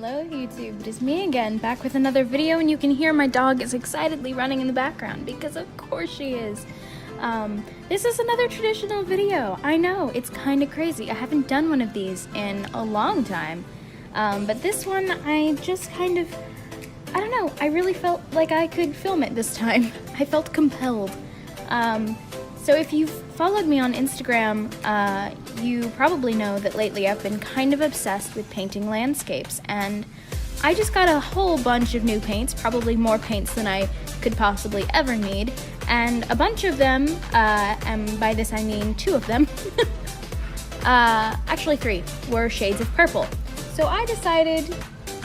Hello YouTube, it is me again, back with another video, and you can hear my dog is excitedly running in the background, because of course she is. This is another traditional video. I know, it's kind of crazy. I haven't done one of these in a long time, but this one I just kind of, I don't know, I really felt like I could film it this time. I felt compelled. So if you've followed me on Instagram, you probably know that lately I've been kind of obsessed with painting landscapes, and I just got a whole bunch of new paints, probably more paints than I could possibly ever need, and a bunch of them, and by this I mean 2 of them, actually 3, were shades of purple. So I decided,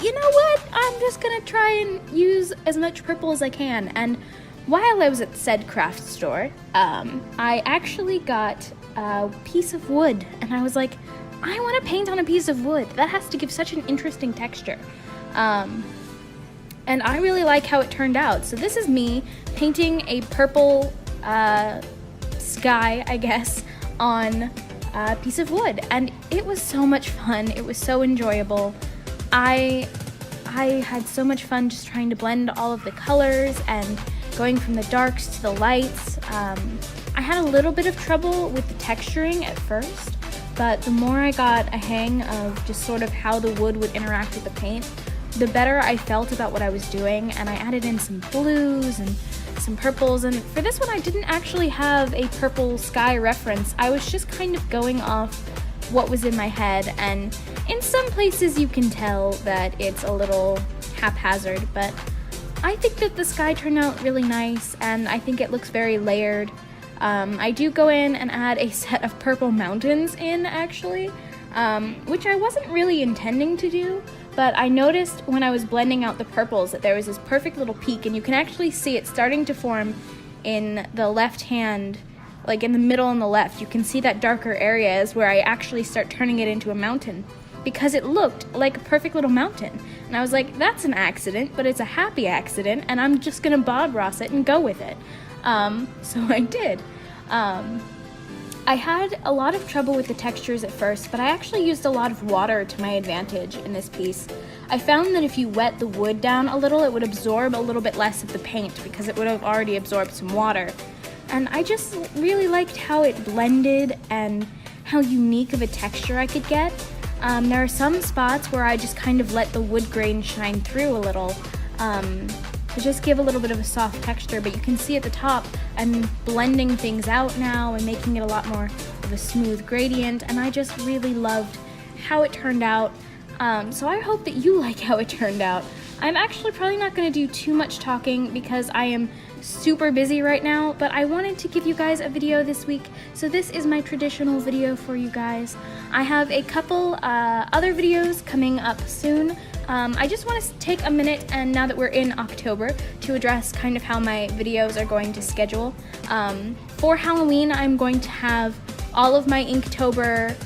you know what, I'm just gonna try and use as much purple as I can, and while I was at said craft store, I actually got a piece of wood, and I was like, I want to paint on a piece of wood. That has to give such an interesting texture. And I really like how it turned out. So this is me painting a purple sky, I guess, on a piece of wood, and it was so much fun. It was so enjoyable. I had so much fun just trying to blend all of the colors and going from the darks to the lights. I had a little bit of trouble with the texturing at first, but the more I got a hang of just sort of how the wood would interact with the paint, the better I felt about what I was doing, and I added in some blues and some purples, and for this one I didn't actually have a purple sky reference. I was just kind of going off what was in my head, and in some places you can tell that it's a little haphazard, but I think that the sky turned out really nice, and I think it looks very layered. I do go in and add a set of purple mountains in, actually, which I wasn't really intending to do, but I noticed when I was blending out the purples that there was this perfect little peak, and you can actually see it starting to form in the left hand, like in the middle on the left. You can see that darker area is where I actually start turning it into a mountain, because it looked like a perfect little mountain. And I was like, that's an accident, but it's a happy accident, and I'm just gonna Bob Ross it and go with it. So I did. I had a lot of trouble with the textures at first, but I actually used a lot of water to my advantage in this piece. I found that if you wet the wood down a little, it would absorb a little bit less of the paint, because it would have already absorbed some water. And I just really liked how it blended and how unique of a texture I could get. There are some spots where I just kind of let the wood grain shine through a little to just give a little bit of a soft texture, but you can see at the top I'm blending things out now and making it a lot more of a smooth gradient, and I just really loved how it turned out. So I hope that you like how it turned out. I'm actually probably not going to do too much talking because I am super busy right now, but I wanted to give you guys a video this week, so this is my traditional video for you guys. I have a couple other videos coming up soon. I just want to take a minute, and now that we're in October, to address kind of how my videos are going to schedule. For Halloween, I'm going to have all of my Inktober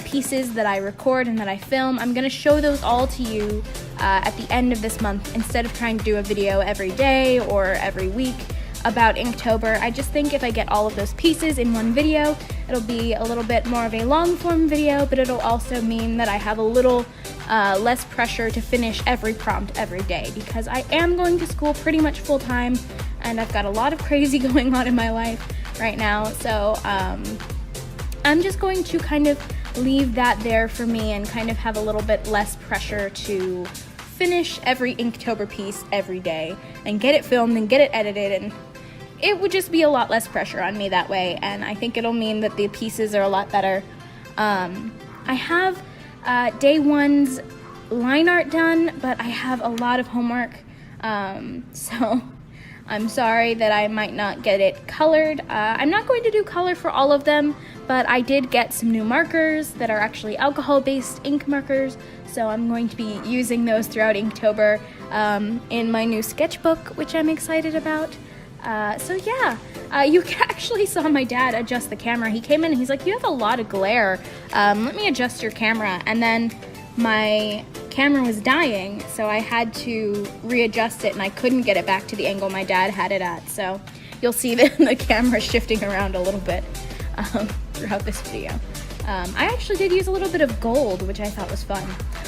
pieces that I record and that I film. I'm going to show those all to you at the end of this month, instead of trying to do a video every day or every week about Inktober. I just think if I get all of those pieces in one video, it'll be a little bit more of a long form video, but it'll also mean that I have a little less pressure to finish every prompt every day, because I am going to school pretty much full time, and I've got a lot of crazy going on in my life right now, so I'm just going to kind of leave that there for me and kind of have a little bit less pressure to finish every Inktober piece every day and get it filmed and get it edited, and it would just be a lot less pressure on me that way, and I think it'll mean that the pieces are a lot better. I have day 1's line art done, but I have a lot of homework, so I'm sorry that I might not get it colored. I'm not going to do color for all of them, but I did get some new markers that are actually alcohol-based ink markers, so I'm going to be using those throughout Inktober in my new sketchbook, which I'm excited about. So yeah, you actually saw my dad adjust the camera. He came in and he's like, you have a lot of glare. Let me adjust your camera. And then my camera was dying, so I had to readjust it, and I couldn't get it back to the angle my dad had it at. So you'll see the camera shifting around a little bit throughout this video. I actually did use a little bit of gold, which I thought was fun.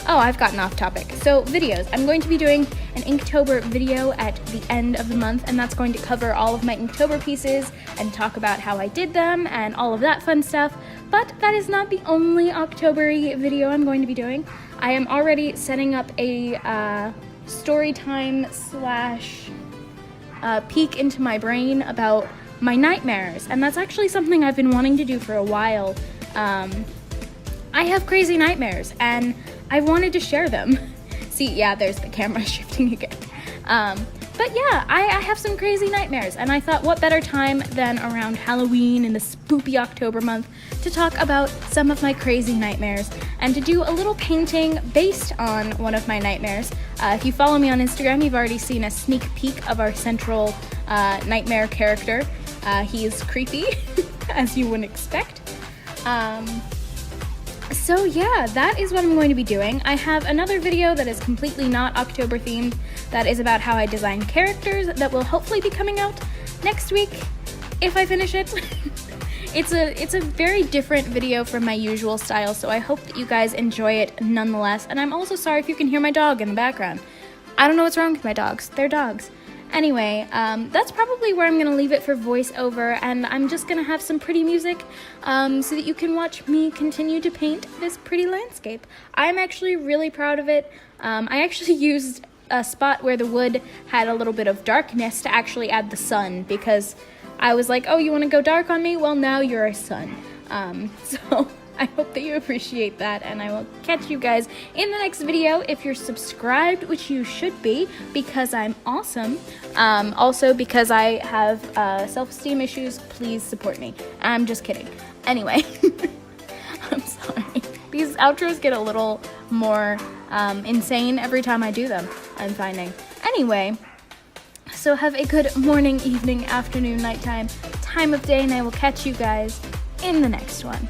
Oh, I've gotten off topic. So videos. I'm going to be doing an Inktober video at the end of the month, and that's going to cover all of my Inktober pieces and talk about how I did them and all of that fun stuff. But that is not the only October-y video I'm going to be doing. I am already setting up a story time slash peek into my brain about my nightmares, and that's actually something I've been wanting to do for a while. I have crazy nightmares, and I wanted to share them. See, yeah, there's the camera shifting again. But yeah, I have some crazy nightmares, and I thought what better time than around Halloween in the spoopy October month to talk about some of my crazy nightmares and to do a little painting based on one of my nightmares. If you follow me on Instagram, you've already seen a sneak peek of our central nightmare character. He is creepy, as you wouldn't expect. So yeah, that is what I'm going to be doing. I have another video that is completely not October themed that is about how I design characters that will hopefully be coming out next week if I finish it. It's a very different video from my usual style, so I hope that you guys enjoy it nonetheless. And I'm also sorry if you can hear my dog in the background. I don't know what's wrong with my dogs. They're dogs. Anyway, that's probably where I'm going to leave it for voiceover, and I'm just going to have some pretty music so that you can watch me continue to paint this pretty landscape. I'm actually really proud of it. I actually used a spot where the wood had a little bit of darkness to actually add the sun, because I was like, oh, you want to go dark on me? Well, now you're a sun. So I hope that you appreciate that, and I will catch you guys in the next video. If you're subscribed, which you should be, because I'm awesome. Also, because I have self-esteem issues, please support me. I'm just kidding. Anyway, I'm sorry. These outros get a little more insane every time I do them, I'm finding. Anyway, so have a good morning, evening, afternoon, nighttime, time of day, and I will catch you guys in the next one.